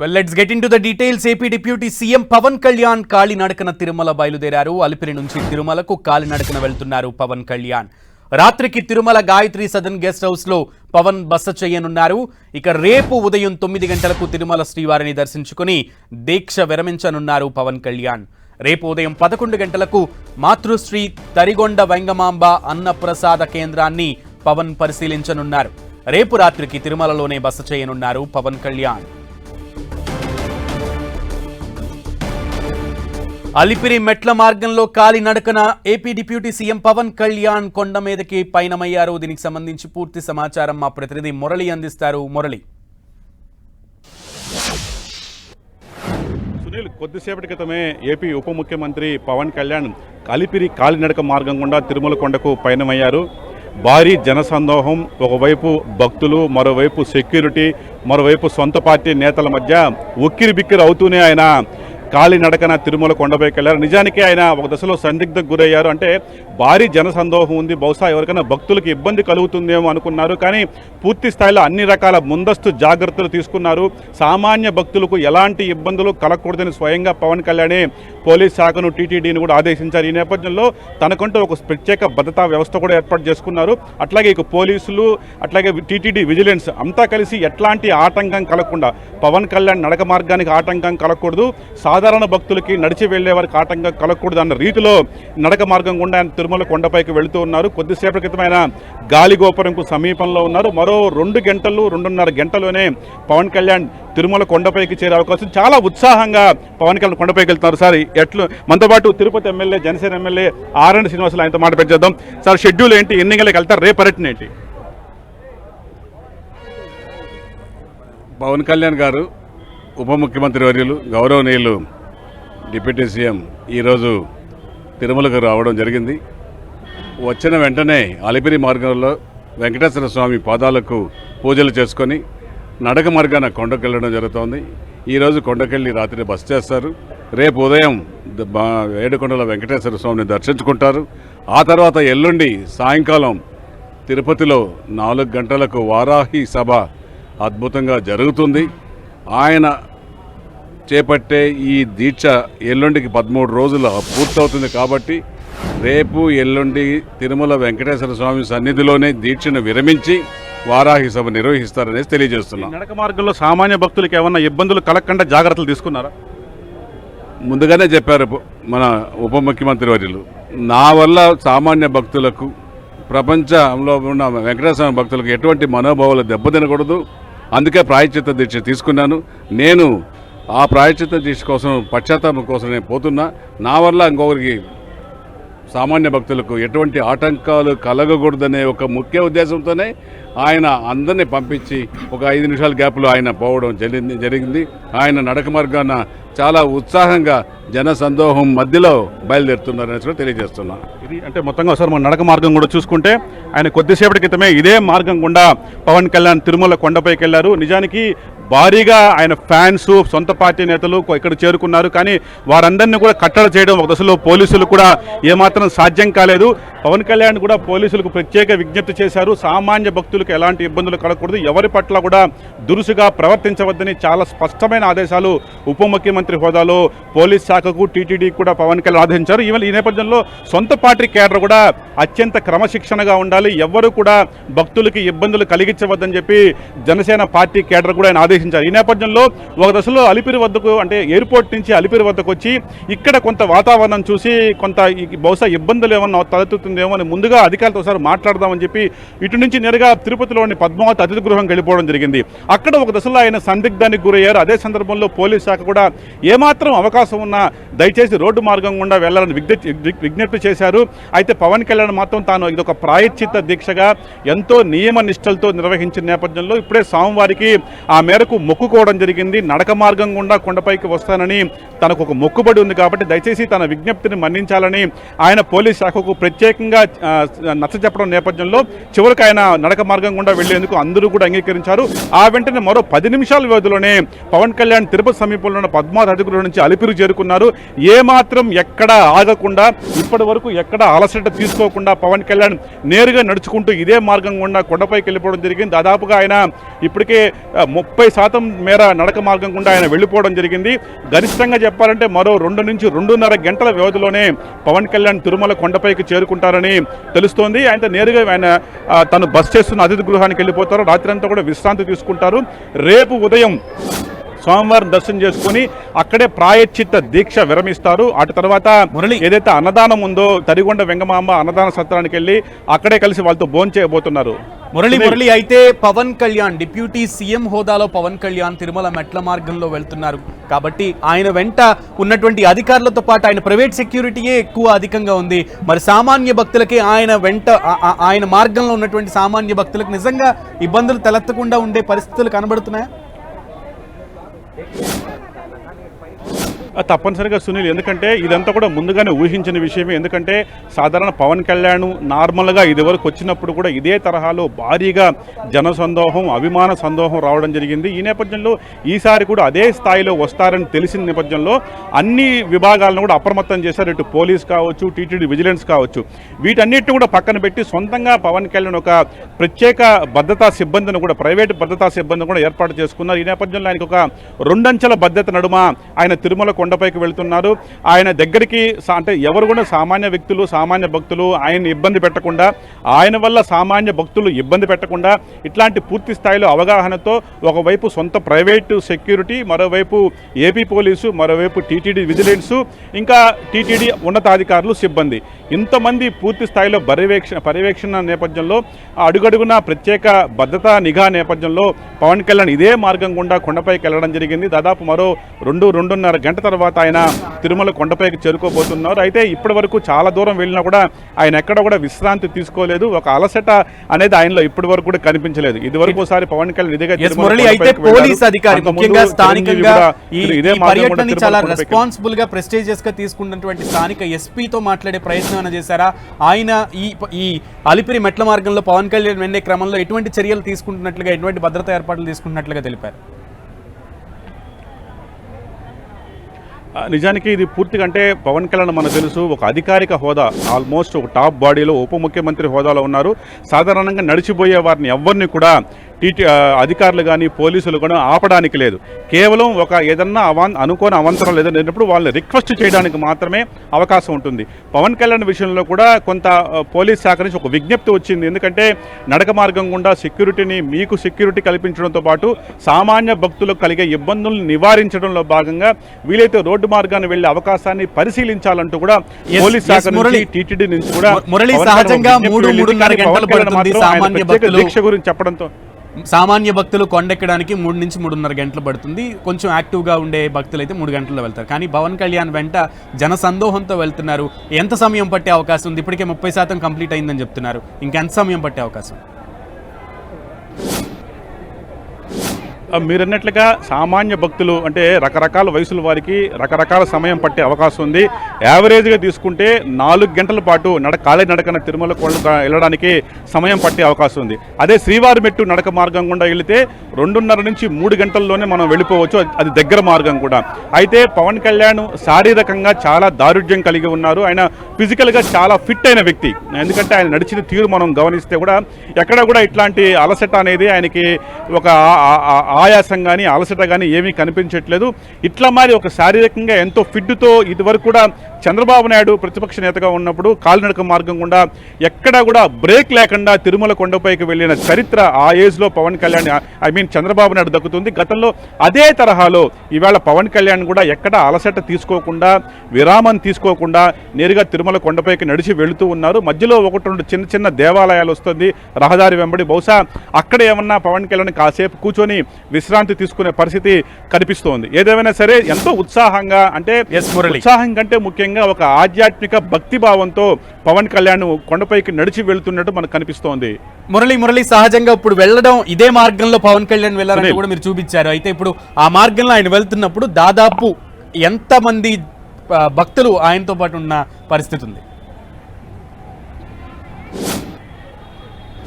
Well, let's get into the details. AP Deputy CM Pavan Kalyan కాలినడకన తిరుమల బయలుదేరారు. అలిపిరి నుంచి తిరుమలకు కాలినడకన వెళ్తున్నారు పవన్ కళ్యాణ్. రాత్రికి తిరుమల గాయత్రి సదన్ గెస్ట్ హౌస్ లో పవన్ బస చేయనున్నారు. ఇక రేపు ఉదయం 9 గంటలకు తిరుమల శ్రీవారిని దర్శించుకుని దీక్ష విరమించనున్నారు పవన్ కళ్యాణ్. రేపు ఉదయం 11 గంటలకు మాతృశ్రీ తరిగొండ వెంగమాంబ అన్నప్రసాద కేంద్రాన్ని పవన్ పరిశీలించనున్నారు. రేపు రాత్రికి తిరుమలలోనే బస చేయనున్నారు పవన్ కళ్యాణ్. అలిపిరి మెట్ల మార్గంలో కాలినడకన AP deputy CM Pawan Kalyan కొండ మీదకి పయనమయ్యారు. దీనికి సంబంధించి పూర్తి సమాచారం మా ప్రతినిధి మురళి అందిస్తారు. మురళి, సునీల్, కొద్దిసేపటి క్రితమే ఏపీ ఉప ముఖ్యమంత్రి పవన్ కళ్యాణ్ అలిపిరి కాలినడక మార్గం గుండా తిరుమల కొండకు పయనమయ్యారు. భారీ జనసందోహం, ఒకవైపు భక్తులు, మరోవైపు సెక్యూరిటీ, మరోవైపు సొంత పార్టీ నేతల మధ్య ఉక్కిరి బిక్కిరి అవుతూనే ఆయన కాలినడకన తిరుమల కొండపైకి వెళ్ళారు. నిజానికి ఆయన ఒక దశలో సందిగ్ధకు గురయ్యారు. అంటే భారీ జనసందోహం ఉంది, బహుశా ఎవరికైనా భక్తులకు ఇబ్బంది కలుగుతుందేమో అనుకున్నారు. కానీ పూర్తి స్థాయిలో అన్ని రకాల ముందస్తు జాగ్రత్తలు తీసుకున్నారు. సామాన్య భక్తులకు ఎలాంటి ఇబ్బందులు కలగకూడదని స్వయంగా పవన్ కళ్యాణ్ పోలీస్ శాఖను, టీటీడీని కూడా ఆదేశించారు. ఈ నేపథ్యంలో తనకంటూ ఒక ప్రత్యేక భద్రతా వ్యవస్థ కూడా ఏర్పాటు చేసుకున్నారు. అట్లాగే ఇక పోలీసులు, అట్లాగే టీటీడీ విజిలెన్స్ అంతా కలిసి ఎట్లాంటి ఆటంకం కలగకుండా, పవన్ కళ్యాణ్ నడక మార్గానికి ఆటంకం కలగకూడదు, సాధారణ భక్తులకి నడిచి వెళ్లే వారికి ఆటంకం కలగకూడదు అన్న రీతిలో నడక మార్గం గుండా ఆయన తిరుమల కొండపైకి వెళుతూ ఉన్నారు. కొద్దిసేపటి క్రితం ఆయన గాలిగోపురంకు సమీపంలో ఉన్నారు. మరో 2.5 గంటలోనే పవన్ కళ్యాణ్ తిరుమల కొండపైకి చేరే అవకాశం. చాలా ఉత్సాహంగా పవన్ కళ్యాణ్ కొండపైకి వెళ్తున్నారు. సార్, మనతో పాటు Tirupati MLA, Janasena MLA RN Srinivasulu, ఆయనతో మాట పెట్టేద్దాం. సార్, షెడ్యూల్ ఏంటి, ఎన్ని గంటలకు వెళ్తారు, రేపు పర్యటన ఏంటి? పవన్ కళ్యాణ్ గారు ఉప ముఖ్యమంత్రి వర్యులు, గౌరవనీయులు డిప్యూటీ సీఎం ఈరోజు తిరుమలకు రావడం జరిగింది. వచ్చిన వెంటనే అలిపిరి మార్గంలో వెంకటేశ్వర స్వామి పాదాలకు పూజలు చేసుకొని నడక మార్గాన కొండకు వెళ్ళడం జరుగుతోంది. ఈరోజు కొండకెళ్ళి రాత్రి బస చేస్తారు. రేపు ఉదయం ఏడుకొండల వెంకటేశ్వర స్వామిని దర్శించుకుంటారు. ఆ తర్వాత ఎల్లుండి సాయంకాలం తిరుపతిలో 4 గంటలకు వారాహి సభ అద్భుతంగా జరుగుతుంది. ఆయన చేపట్టే ఈ దీక్ష ఎల్లుండికి 13 రోజులు పూర్తవుతుంది. కాబట్టి రేపు ఎల్లుండి తిరుమల వెంకటేశ్వర స్వామి సన్నిధిలోనే దీక్షను విరమించి వారాహి సభ నిర్వహిస్తారనేసి తెలియజేస్తున్నాం. నడక మార్గంలో సామాన్య భక్తులకు ఏమన్నా ఇబ్బందులు కలగకుండా జాగ్రత్తలు తీసుకున్నారా? ముందుగానే చెప్పారు మన ఉప ముఖ్యమంత్రి వర్యులు, నా వల్ల సామాన్య భక్తులకు, ప్రపంచంలో ఉన్న వెంకటేశ్వర భక్తులకు ఎటువంటి మనోభావాలు దెబ్బతినకూడదు. అందుకే ప్రాయశ్చిత్త దీక్ష తీసుకున్నాను. నేను ఆ ప్రాయశ్చిత్త దీక్ష కోసం, పశ్చాత్తాపం కోసం నేను పోతున్నా. నా వల్ల ఇంకొకరికి, సామాన్య భక్తులకు ఎటువంటి ఆటంకాలు కలగకూడదనే ఒక ముఖ్య ఉద్దేశంతోనే ఆయన అందరినీ పంపించి ఒక 5 నిమిషాల గ్యాప్లో ఆయన పోవడం జరిగింది. ఆయన నడక మార్గాన చాలా ఉత్సాహంగా జన సందోహం మధ్యలో బయలుదేరుతున్నారని కూడా తెలియజేస్తున్నా. ఇది అంటే మొత్తంగా ఒకసారి మన నడక మార్గం కూడా చూసుకుంటే ఆయన కొద్దిసేపటి క్రితమే ఇదే మార్గం గుండా పవన్ కళ్యాణ్ తిరుమల కొండపైకి వెళ్లారు. నిజానికి భారీగా ఆయన ఫ్యాన్స్, సొంత పార్టీ నేతలు ఇక్కడ చేరుకున్నారు. కానీ వారందరినీ కూడా కట్టడి చేయడం ఒక దశలో పోలీసులు కూడా ఏమాత్రం సాధ్యం కాలేదు. పవన్ కళ్యాణ్ కూడా పోలీసులకు ప్రత్యేక విజ్ఞప్తి చేశారు. సామాన్య భక్తులకు ఎలాంటి ఇబ్బందులు కలగకూడదు, ఎవరి పట్ల కూడా దురుసుగా ప్రవర్తించవద్దని చాలా స్పష్టమైన ఆదేశాలు ఉప ముఖ్యమంత్రి హోదాలో పోలీస్ శాఖకు, టీటీడీ కూడా పవన్ కళ్యాణ్ ఆదేశించారు. ఈ నేపథ్యంలో సొంత పార్టీ కేడర్ కూడా అత్యంత క్రమశిక్షణగా ఉండాలి, ఎవ్వరూ కూడా భక్తులకి ఇబ్బందులు కలిగించవద్దని చెప్పి జనసేన పార్టీ కేడర్ కూడా ఆయన ఆదేశించారు. ఈ నేపథ్యంలో ఒక దశలో అలిపిరి వద్దకు, అంటే ఎయిర్పోర్ట్ నుంచి అలిపిరి వద్దకు వచ్చి ఇక్కడ కొంత వాతావరణం చూసి కొంత బహుశా ఇబ్బందులు ఏమన్నా తలెత్తుతుందేమో అని ముందుగా అధికారులతో ఒకసారి మాట్లాడదామని చెప్పి ఇటు నుంచి నేరుగా తిరుపతిలోని పద్మావతి అతిథి గృహం వెళ్ళిపోవడం జరిగింది. అక్కడ ఒక దశలో ఆయన సందిగ్ధానికి గురయ్యారు. అదే సందర్భంలో పోలీస్ శాఖ కూడా ఏమాత్రం అవకాశం ఉన్నా దయచేసి రోడ్డు మార్గం గుండా వెళ్లాలని విజ్ఞప్తి చేశారు. అయితే పవన్ కళ్యాణ్ మాత్రం తాను ఇదొక ప్రాయశ్చిత్త దీక్షగా ఎంతో నియమ నిష్టలతో నిర్వహించిన నేపథ్యంలో ఇప్పుడే స్వామివారికి ఆ మేరకు మొక్కుకోవడం జరిగింది. నడక మార్గం గుండా కొండపైకి వస్తానని తనకు ఒక మొక్కుబడి ఉంది. కాబట్టి దయచేసి తన విజ్ఞప్తిని మన్నించాలని ఆయన పోలీస్ శాఖకు ప్రత్యేక శారీరకంగా నచ్చ చెప్పడం నేపథ్యంలో చివరికి ఆయన నడక మార్గం గుండా వెళ్లేందుకు అందరూ కూడా అంగీకరించారు. ఆ వెంటనే మరో 10 నిమిషాల వ్యవధిలోనే పవన్ కళ్యాణ్ తిరుపతి సమీపంలో ఉన్న పద్మావతి అధికారుల నుంచి అలిపిరి చేరుకున్నారు. ఏమాత్రం ఎక్కడ ఆగకుండా ఇప్పటి వరకు ఎక్కడ అలసట తీసుకోకుండా పవన్ కళ్యాణ్ నేరుగా నడుచుకుంటూ ఇదే మార్గం గుండా కొండపైకి వెళ్ళిపోవడం జరిగింది. దాదాపుగా ఆయన ఇప్పటికే 30% మేర నడక మార్గం గుండా ఆయన వెళ్ళిపోవడం జరిగింది. గరిష్టంగా చెప్పాలంటే మరో 2 నుంచి 2.5 గంటల వ్యవధిలోనే పవన్ కళ్యాణ్ తిరుమల కొండపైకి చేరుకుంటారని తెలుస్తోంది. ఆయన నేరుగా ఆయన తను బస్ చేస్తున్న అతిథి గృహానికి వెళ్ళిపోతారు. రాత్రి అంతా కూడా విశ్రాంతి తీసుకుంటారు. రేపు ఉదయం సోమవారం దర్శనం చేసుకుని అక్కడే ప్రాయశ్చిత్త దీక్ష విరమిస్తారు. అటు తర్వాత ఏదైతే అన్నదానం ఉందో తరిగొండ వెంగమాంబ అన్నదాన సత్రానికి వెళ్ళి అక్కడే కలిసి వాళ్ళతో భోజనం చేయబోతున్నారు. మురళి అయితే పవన్ కళ్యాణ్ డిప్యూటీ సీఎం హోదాలో పవన్ కళ్యాణ్ తిరుమల మెట్ల మార్గంలో వెళ్తున్నారు కాబట్టి ఆయన వెంట ఉన్నటువంటి అధికారులతో పాటు ఆయన ప్రైవేట్ సెక్యూరిటీయే ఎక్కువ అధికంగా ఉంది. మరి సామాన్య భక్తులకి ఆయన వెంట ఆయన మార్గంలో ఉన్నటువంటి సామాన్య భక్తులకు నిజంగా ఇబ్బందులు తలెత్తకుండా ఉండే పరిస్థితులు కనబడుతున్నాయా? తప్పనిసరిగా సునీల్, ఎందుకంటే ఇదంతా కూడా ముందుగానే ఊహించిన విషయమే. ఎందుకంటే సాధారణ పవన్ కళ్యాణ్ నార్మల్గా ఇదివరకు వచ్చినప్పుడు కూడా ఇదే తరహాలో భారీగా జన సందోహం అభిమాన సందోహం రావడం జరిగింది. ఈ నేపథ్యంలో ఈసారి కూడా అదే స్థాయిలో వస్తారని తెలిసిన నేపథ్యంలో అన్ని విభాగాలను కూడా అప్రమత్తం చేశారు. ఇటు పోలీస్ కావచ్చు, టీటీడీ విజిలెన్స్ కావచ్చు, వీటన్నిటిని కూడా పక్కన పెట్టి సొంతంగా పవన్ కళ్యాణ్ ఒక ప్రత్యేక భద్రతా సిబ్బందిని కూడా ప్రైవేట్ భద్రతా సిబ్బందిని కూడా ఏర్పాటు చేసుకున్నారు. ఈ నేపథ్యంలో ఆయనకు ఒక 2 అంచెల భద్రత నడుమ ఆయన తిరుమల కొండపైకి వెళ్తున్నారు. ఆయన దగ్గరికి అంటే ఎవరు కూడా సామాన్య వ్యక్తులు సామాన్య భక్తులు ఆయన ఇబ్బంది పెట్టకుండా, ఆయన వల్ల సామాన్య భక్తులు ఇబ్బంది పెట్టకుండా ఇట్లాంటి పూర్తి స్థాయిలో అవగాహనతో ఒకవైపు సొంత ప్రైవేటు సెక్యూరిటీ, మరోవైపు ఏపీ పోలీసు, మరోవైపు టీటీడీ విజిలెన్స్, ఇంకా టీటీడీ ఉన్నతాధికారులు సిబ్బంది ఇంతమంది పూర్తి స్థాయిలో పర్యవేక్షణ నేపథ్యంలో అడుగడుగున ప్రత్యేక భద్రతా నిఘా నేపథ్యంలో పవన్ కళ్యాణ్ ఇదే మార్గం గుండా కొండపైకి వెళ్ళడం జరిగింది. దాదాపు మరో 2-2.5 గంట తర్వాత ఆయన తిరుమల కొండపైకి చేరుకోబోతున్నారు. అయితే ఇప్పటి వరకు చాలా దూరం వెళ్ళినా కూడా ఆయన ఎక్కడ కూడా విశ్రాంతి తీసుకోలేదు. ఒక అలసట అనేది ఆయనలో ఇప్పటి వరకు కూడా కనిపించలేదు. ఇది వరకు ఒకసారి పవన్ కళ్యాణ్ ఇదిగా పోలీస్ అధికారి ముఖ్యంగా స్థానికంగా ఈ పర్యటనని చాలా రెస్పాన్సిబుల్ గా ప్రెస్టీజియస్ గా తీసుకున్నటువంటి స్థానిక ఎస్పీతో మాట్లాడే ప్రయత్నం చేశారా? ఆయన ఈ అలిపిరి మెట్ల మార్గంలో పవన్ కళ్యాణ్ వెళ్లే క్రమంలో ఎటువంటి చర్యలు తీసుకుంటున్నట్లుగా, ఎటువంటి భద్రతా ఏర్పాట్లు తీసుకుంటున్నట్లుగా తెలిపారు? నిజానికి ఇది పూర్తిగా అంటే పవన్ కళ్యాణ్ మనకు తెలుసు ఒక అధికారిక హోదా, ఆల్మోస్ట్ ఒక టాప్ బాడీలో ఉప ముఖ్యమంత్రి హోదాలో ఉన్నారు. సాధారణంగా నడిచిపోయే వారిని ఎవరిని కూడా అధికారులు కానీ పోలీసులు కూడా ఆపడానికి లేదు. కేవలం ఒక ఏదన్నా అనుకోని అవంతరం లేదన్నప్పుడు వాళ్ళని రిక్వెస్ట్ చేయడానికి మాత్రమే అవకాశం ఉంటుంది. పవన్ కళ్యాణ్ విషయంలో కూడా కొంత పోలీస్ శాఖ నుంచి ఒక విజ్ఞప్తి వచ్చింది. ఎందుకంటే నడక మార్గం గుండా మీకు సెక్యూరిటీ కల్పించడంతో పాటు సామాన్య భక్తులకు కలిగే ఇబ్బందులను నివారించడంలో భాగంగా వీలైతే రోడ్డు మార్గాన్ని వెళ్లే అవకాశాన్ని పరిశీలించాలంటూ కూడా పోలీస్ శాఖ నుంచి టీటీడీ నుంచి కూడా దీక్ష గురించి చెప్పడంతో సామాన్య భక్తులు కొండెక్కడానికి 3 నుంచి 3.5 గంటలు పడుతుంది. కొంచెం యాక్టివ్గా ఉండే భక్తులు అయితే 3 గంటల్లో వెళ్తారు. కానీ పవన్ కళ్యాణ్ వెంట జన సందోహంతో వెళ్తున్నారు. ఎంత సమయం పట్టే అవకాశం ఉంది? ఇప్పటికే 30% కంప్లీట్ అయిందని చెప్తున్నారు. ఇంకెంత సమయం పట్టే అవకాశం? మీరన్నట్లుగా సామాన్య భక్తులు అంటే రకరకాల వయసుల వారికి రకరకాల సమయం పట్టే అవకాశం ఉంది. యావరేజ్గా తీసుకుంటే 4 గంటల పాటు కాలి నడకన తిరుమల కొండ వెళ్ళడానికి సమయం పట్టే అవకాశం ఉంది. అదే శ్రీవారి మెట్టు నడక మార్గం గుండా వెళితే 2.5 నుంచి 3 గంటల్లోనే మనం వెళ్ళిపోవచ్చు. అది దగ్గర మార్గం కూడా. అయితే పవన్ కళ్యాణ్ శారీరకంగా చాలా దారుఢ్యం కలిగి ఉన్నారు. ఆయన ఫిజికల్గా చాలా ఫిట్ అయిన వ్యక్తి. ఎందుకంటే ఆయన నడిచిన తీరు మనం గమనిస్తే కూడా ఎక్కడ కూడా ఇట్లాంటి అలసట అనేది ఆయనకి ఒక ఆయాసం కానీ అలసట కానీ ఏమీ కనిపించట్లేదు. ఇట్లా మరి ఒక శారీరకంగా ఎంతో ఫిట్తో ఇదివరకు కూడా చంద్రబాబు నాయుడు ప్రతిపక్ష నేతగా ఉన్నప్పుడు కాలినడక మార్గం గుండా ఎక్కడా కూడా బ్రేక్ లేకుండా తిరుమల కొండపైకి వెళ్ళిన చరిత్ర ఆ ఏజ్లో పవన్ కళ్యాణ్ చంద్రబాబు నాయుడు దక్కుతుంది. గతంలో అదే తరహాలో ఈవేళ పవన్ కళ్యాణ్ కూడా ఎక్కడా అలసట తీసుకోకుండా విరామం తీసుకోకుండా నేరుగా తిరుమల కొండపైకి నడిచి వెళుతూ ఉన్నారు. మధ్యలో 1-2 చిన్న చిన్న దేవాలయాలు వస్తుంది రహదారి వెంబడి. బహుశా అక్కడ ఏమన్నా పవన్ కళ్యాణ్ కాసేపు కూర్చొని విశ్రాంతి తీసుకునే పరిస్థితి కనిపిస్తోంది. ఏదేమైనా సరే ఎంతో ఉత్సాహంగా అంటే ఉత్సాహం కంటే ముఖ్యంగా ఒక ఆధ్యాత్మిక భక్తి భావంతో పవన్ కళ్యాణ్ కొండపైకి నడిచి వెళ్తున్నట్టు మనకు కనిపిస్తోంది. మురళి సహజంగా ఇప్పుడు వెళ్ళడం ఇదే మార్గంలో పవన్ కళ్యాణ్ వెళ్ళాలని కూడా మీరు చూపించారు. అయితే ఇప్పుడు ఆ మార్గంలో ఆయన వెళ్తున్నప్పుడు దాదాపు ఎంతమంది భక్తులు ఆయనతో పాటు ఉన్న పరిస్థితి ఉంది?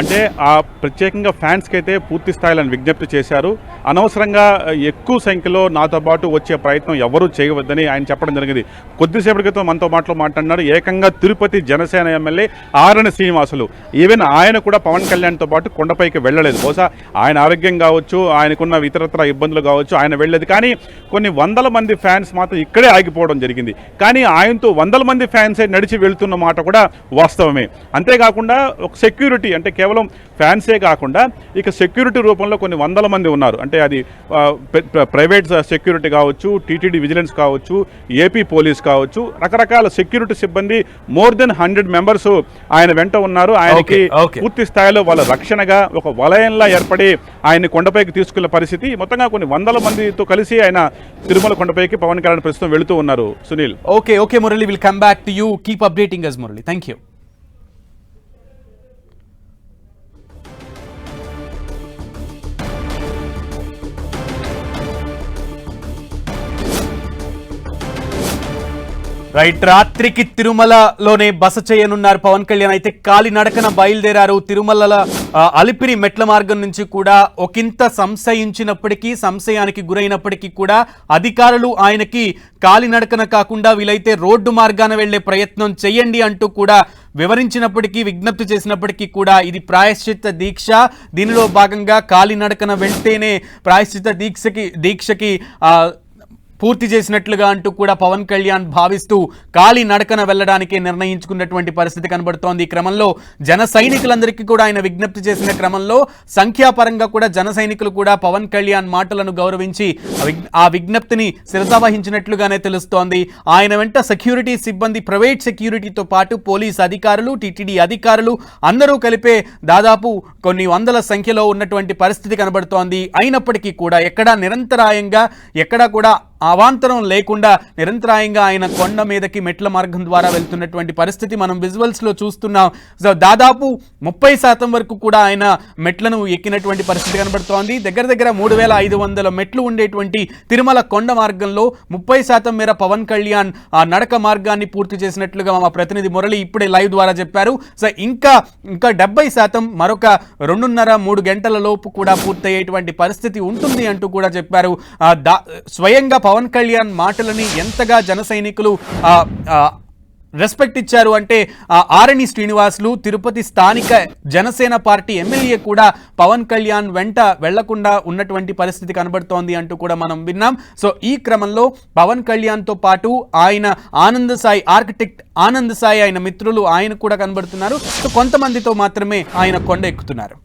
అంటే ఆ ప్రత్యేకంగా ఫ్యాన్స్కి అయితే పూర్తి స్థాయిలో ఆయన విజ్ఞప్తి చేశారు. అనవసరంగా ఎక్కువ సంఖ్యలో నాతో పాటు వచ్చే ప్రయత్నం ఎవరూ చేయవద్దని ఆయన చెప్పడం జరిగింది. కొద్దిసేపటి క్రితం మనతో మాట్లాడినారు. ఏకంగా తిరుపతి జనసేన ఎమ్మెల్యే ఆరణి శ్రీనివాసులు ఈవెన్ ఆయన కూడా పవన్ కళ్యాణ్తో పాటు కొండపైకి వెళ్ళలేదు. బహుశా ఆయన ఆరోగ్యం కావచ్చు, ఆయనకున్న ఇతరత్ర ఇబ్బందులు కావచ్చు, ఆయన వెళ్ళలేదు. కానీ కొన్ని వందల మంది ఫ్యాన్స్ మాత్రం ఇక్కడే ఆగిపోవడం జరిగింది. కానీ ఆయనతో వందల మంది ఫ్యాన్సే నడిచి వెళ్తున్న మాట కూడా వాస్తవమే. అంతేకాకుండా ఒక సెక్యూరిటీ అంటే కేవలం ఫ్యాన్సే కాకుండా ఇక సెక్యూరిటీ రూపంలో కొన్ని వందల మంది ఉన్నారు. అంటే అది ప్రైవేట్ సెక్యూరిటీ కావచ్చు, టీటీడీ విజిలెన్స్ కావచ్చు, ఏపీ పోలీస్ కావచ్చు, రకరకాల సెక్యూరిటీ సిబ్బంది మోర్ దెన్ 100 మెంబర్స్ ఆయన వెంట ఉన్నారు. ఆయనకి పూర్తి స్థాయిలో వాళ్ళ రక్షణగా ఒక వలయంలా ఏర్పడి ఆయన్ని కొండపైకి తీసుకునే పరిస్థితి. మొత్తంగా కొన్ని వందల మందితో కలిసి ఆయన తిరుమల కొండపైకి పవన్ కళ్యాణ్ ప్రస్తుతం వెళుతూ ఉన్నారు. Sunil. Okay Murali, will come back to you. Keep updating us, Murali. Thank you. Right, రాత్రికి తిరుమలలోనే బస చేయనున్నారు పవన్ కళ్యాణ్. అయితే కాలినడకన బయలుదేరారు. తిరుమల అలిపిరి మెట్ల మార్గం నుంచి కూడా ఒకంత సంశయానికి గురైనప్పటికీ కూడా అధికారులు ఆయనకి కాలినడకన కాకుండా వీలైతే రోడ్డు మార్గాన వెళ్లే ప్రయత్నం చేయండి అంటూ కూడా వివరించినప్పటికీ, విజ్ఞప్తి చేసినప్పటికీ కూడా ఇది ప్రాయశ్చిత్త దీక్ష, దీనిలో భాగంగా కాలినడకన వెళ్తేనే ప్రాయశ్చిత్త దీక్షకి పూర్తి చేసినట్లుగా అంటూ కూడా పవన్ కళ్యాణ్ భావిస్తూ కాలి నడకన వెళ్లడానికి నిర్ణయించుకున్నటువంటి పరిస్థితి కనబడుతోంది. ఈ క్రమంలో జన సైనికులందరికీ కూడా ఆయన విజ్ఞప్తి చేసిన క్రమంలో సంఖ్యాపరంగా కూడా జన సైనికులు కూడా పవన్ కళ్యాణ్ మాటలను గౌరవించి ఆ విజ్ఞప్తిని శిరసావహించినట్లుగానే తెలుస్తోంది. ఆయన వెంట సెక్యూరిటీ సిబ్బంది, ప్రైవేట్ సెక్యూరిటీతో పాటు పోలీస్ అధికారులు, టీటీడీ అధికారులు అందరూ కలిపే దాదాపు కొన్ని వందల సంఖ్యలో ఉన్నటువంటి పరిస్థితి కనబడుతోంది. అయినప్పటికీ కూడా ఎక్కడా కూడా అవాంతరం లేకుండా నిరంతరాయంగా ఆయన కొండ మీదకి మెట్ల మార్గం ద్వారా వెళ్తున్నటువంటి పరిస్థితి మనం విజువల్స్ లో చూస్తున్నాం. సో దాదాపు 30% వరకు కూడా ఆయన మెట్లను ఎక్కినటువంటి పరిస్థితి కనబడుతోంది. దగ్గర 3500 మెట్లు ఉండేటువంటి తిరుమల కొండ మార్గంలో 30% మేర పవన్ కళ్యాణ్ ఆ నడక మార్గాన్ని పూర్తి చేసినట్లుగా మా ప్రతినిధి మురళి ఇప్పుడే లైవ్ ద్వారా చెప్పారు. సో ఇంకా 70% మరొక 2.5-3 గంటల లోపు కూడా పూర్తయ్యేటువంటి పరిస్థితి ఉంటుంది అంటూ కూడా చెప్పారు. స్వయంగా పవన్ కళ్యాణ్ మాటలని ఎంతగా జన సైనికులు రెస్పెక్ట్ ఇచ్చారు అంటే ఆరణి శ్రీనివాసులు, తిరుపతి స్థానిక జనసేన పార్టీ ఎమ్మెల్యే కూడా పవన్ కళ్యాణ్ వెంట వెళ్లకుండా ఉన్నటువంటి పరిస్థితి కనబడుతోంది అంటూ కూడా మనం విన్నాం. సో ఈ క్రమంలో పవన్ కళ్యాణ్తో పాటు ఆయన ఆర్కిటెక్ట్ ఆనంద్ సాయి ఆయన మిత్రులు ఆయన కూడా కనబడుతున్నారు. సో కొంతమందితో మాత్రమే ఆయన కొండ ఎక్కుతున్నారు.